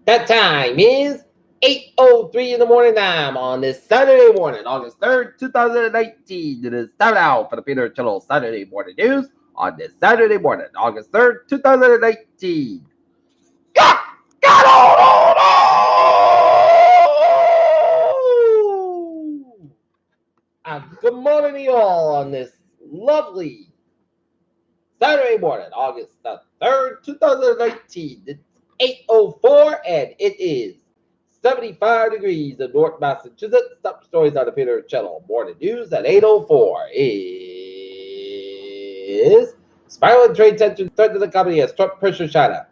That time is 8:03 in the morning time on this Saturday morning, August 3rd, 2019. It is time now for the Peter Channel Saturday morning news on this Saturday morning, August 3rd, 2019. Got, got on! Good morning to you all on this lovely Saturday morning, August the 3rd, 2019. It's 8:04 and it is 75 degrees in North Massachusetts. Top stories on the Peter Channel Morning News at 8:04 is spiraling trade tensions threaten the economy as Trump pressures China.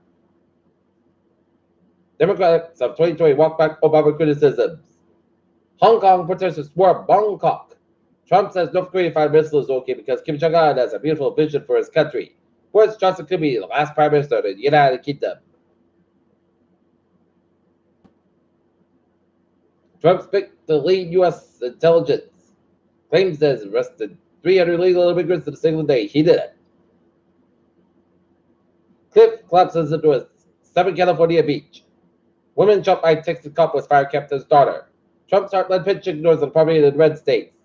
Democrats of 2020 walk back Obama criticisms. Hong Kong protesters swore Bangkok. Trump says North Korea fired missile is okay because Kim Jong-un has a beautiful vision for his country. Boris Johnson could be the last prime minister of the United Kingdom. Trump's picked to lead U.S. intelligence. Claims has arrested 300 illegal immigrants in a single day. He did it. Cliff collapses into a Southern California beach. Woman shot by Texas cop was fire captain's daughter. Trump's heartland pitch ignores the poverty in the red states.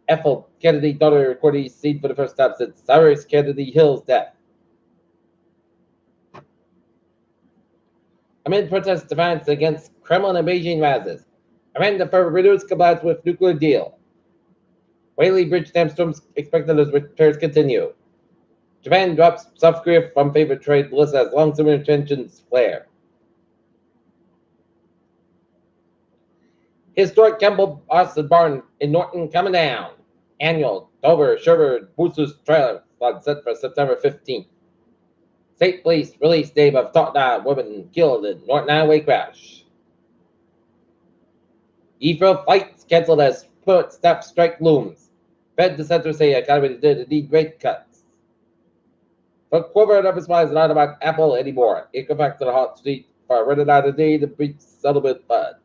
Ethel Kennedy daughter recording seen for the first time since Cyrus Kennedy Hill's death. Amid protest defiance against Kremlin and Beijing rises. Iran defer reduced compliance with nuclear deal. Whaley Bridge dam storms expected as repairs continue. Japan drops South Korea from favorite trade list as long-term tensions flare. Historic Campbell Austin Barn in Norton coming down. Annual Dover Sherwood Boosters trailer flood set for September 15th. State police released name of thought woman killed in Norton Highway crash. Ephraim flights canceled as put staff strike looms. Fed dissenters say economy did need rate cuts. But corporate never smiles not about Apple anymore. It goes back to the hot street for running out of day to breach settlement funds.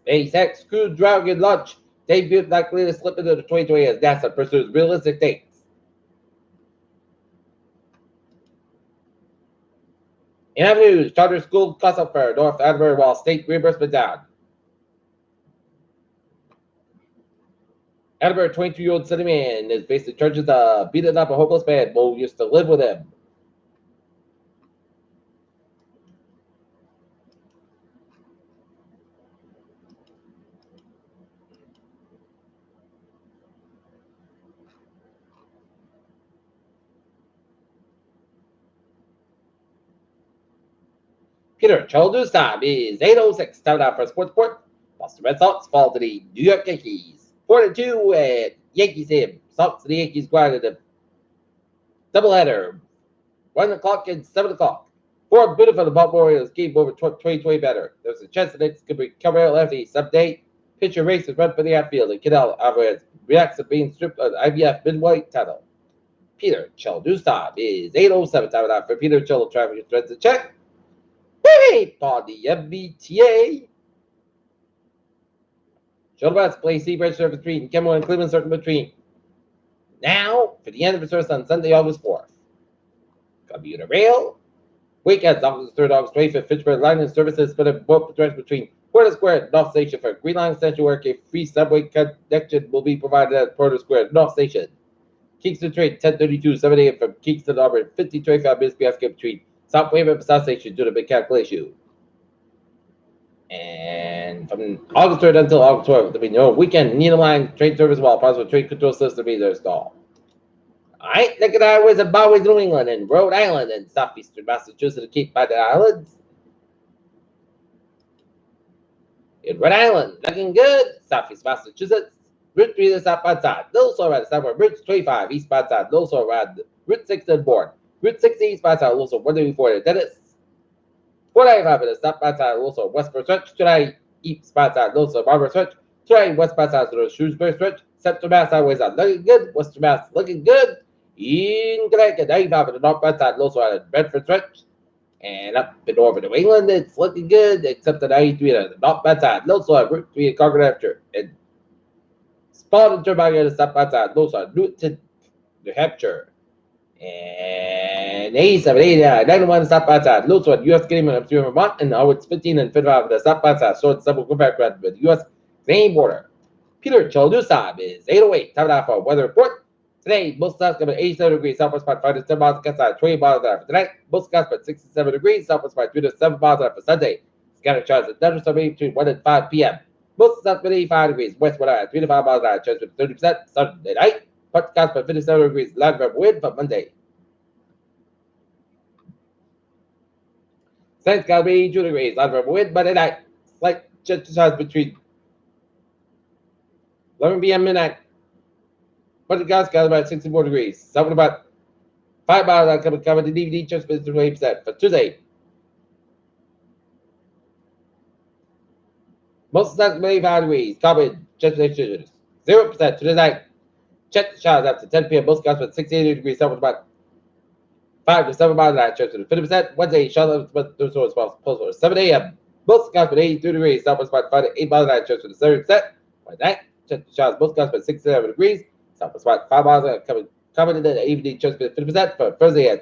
SpaceX Crew Dragon launch debuted likely to slip into the 2020 as NASA pursues realistic dates. In other news, charter school cost up for North Attleboro while state reimbursement down. Attleboro 22-year-old city man is facing charges of beating up a homeless man who used to live with him. Peter Childers' time is 8:06. Time now for Sports Report. Boston Red Sox fall to the New York Yankees. 4-2 at Yankees Stadium. Sox and the Yankees grinded a doubleheader. 1 o'clock and 7 o'clock. For beautiful the Baltimore Orioles game over 2020 better. There's a chance that it's going to be Cabrera lefty someday. Pitcher races run for the outfield and Cadell Alvarez reacts to being stripped of the IBF mid-white title. Peter Childers' time is 8:07. Time now for Peter Childers traffic threads to check. On the MBTA. Shuttle bus play Seabridge Service between Kenmore and Cleveland Circle between now for the end of the service on Sunday, August 4th. Commuter rail. Weekends, August 3rd, August 25th, Fitchburg Line and services for the both directions between Porter Square and North Station for Green Line Extension work. A free subway connection will be provided at Porter Square, North Station. Kingston train 10:32, 7 a.m. from Kingston to Auburn, 50:25 minutes between South Wayman and South Station due to big calculation. And from August 3rd until August 12th, there'll be no weekend Needham Line train service while possible train control system be installed. Alright, look at the highways and byways in New England and Rhode Island and southeastern Massachusetts to keep by the islands. In Rhode Island, looking good. Southeast Massachusetts, Route 3 to southbound side. Little slow around the southbound Route 25 eastbound side. Little slow around Route 6 and board. Route 60 eastbound side. Also 134 to Dennis. 495 in the southbound side. Also westbound stretch. 290 eastbound side. Also Barber stretch. 290 westbound side. So the Shrewsbury stretch. Central Mass highways are looking good. Western Mass looking good. In Connecticut, 95 in the northbound side. Also at Bedford stretch. And up and over New England, it's looking good, except the 93 on the northbound side. Low slow Route 3 in Concord Hampshire. And Spalding Turnpike on the southbound side. Low slow Newton, New Hampshire. And And 87, 89, 91 stop outside. Low sword, US Canadian up to Vermont, and now it's 15 and 55 the stop outside. Short double go back with the US Canadian border. Peter Chaldusa is 808. Time now for weather report. Today, most skies come at 87 degrees, southwest by 5 to 10 miles outside, 20 miles an hour. For tonight, most skies at 67 degrees, southwest by 3 to 7 miles an hour. For Sunday, scattered showers at thunderstorm between 1 and 5 p.m. Most skies at 85 degrees, west weather at 3 to 5 miles an hour, chance with 30%. Sunday night, part skies at 57 degrees, light from wind for Monday. Sunday skies at 82 degrees, light from wind Monday night. Slight chance showers between 11 p.m. midnight. But the gas got about 64 degrees. Something about 5 miles out coming the DVD just with 20% for Tuesday. Most of the time, 85 degrees. Common just 0% Tuesday night. Check the showers after 10 p.m. Most gas with 68 degrees. Something about 5 to 7 miles an hour. Just with 50%. Wednesday, showers with those sorts of 7 a.m. Most gas with 82 degrees. Something about 5 to 8 miles an hour. Just with 30%. Wednesday, check the showers. Most gas with 67 degrees. Southwest about 5 miles an hour coming in the evening, just with 50% for Thursday. And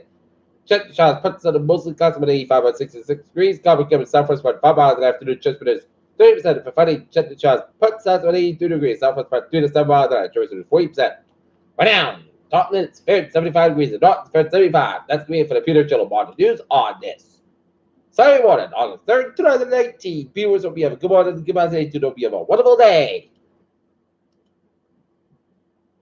check the showers, puts on the mostly constant 85 at 66 degrees. Coming southwest about 5 miles in the afternoon, just with 30% for Friday. Check the showers, puts south at 82 degrees. Southwest about 3 to 7 miles an hour, just with 40%. Right now, Tottenham, it's fair 75 degrees. The North, fair 75. That's me for the Peter Channel Morning News on this Saturday morning, August 3rd, 2019. Viewers, hope you have a good morning. Good morning to you. Hope you have a wonderful day.